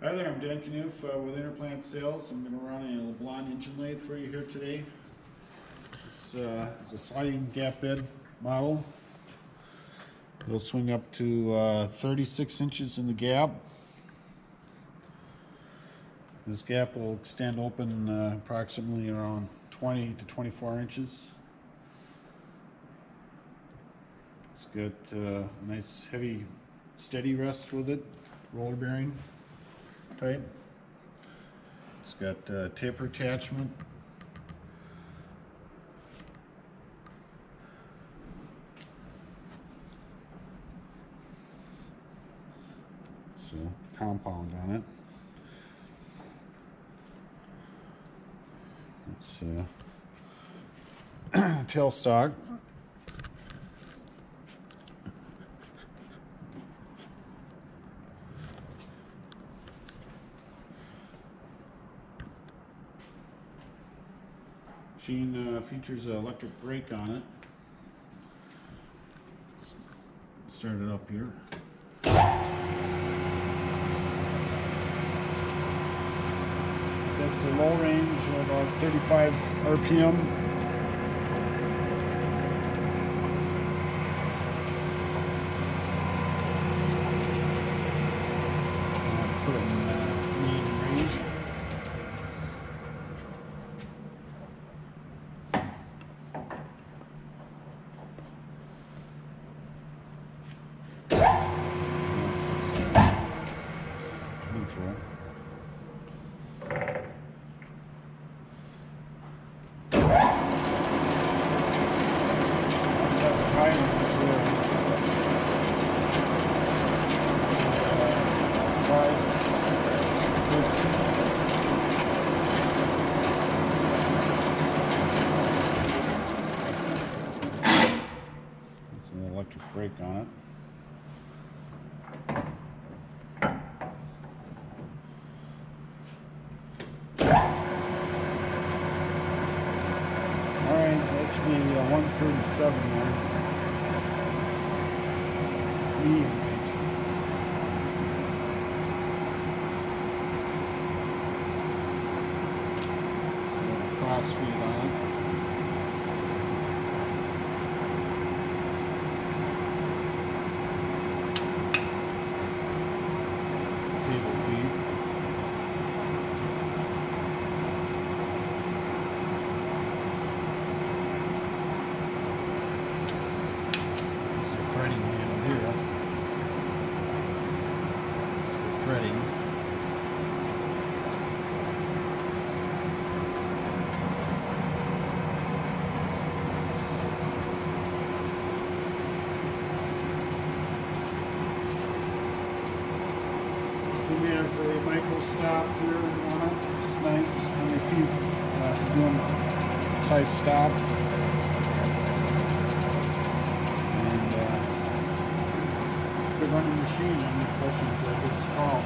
Hi there, I'm Dan Knuth with Interplant Sales. I'm going to run a LeBlanc engine lathe for you here today. It's a sliding gap bed model. It'll swing up to 36 inches in the gap. This gap will extend open approximately around 20 to 24 inches. It's got a nice heavy steady rest with it, roller bearing type. It's got taper attachment. It's a compound on it. It's tailstock. Machine features an electric brake on it. Let's start it up here. That's a low range of about 35 RPM. Put it in medium range. Neutral. It's an electric brake on it. Alright, that's maybe a 137 there. Medium range. So cross feed on it. Table feed. There's the threading handle here for threading. It has a micro stop here on it, which is nice. And if you're doing a size stop. And good running machine. Any questions, give us a call.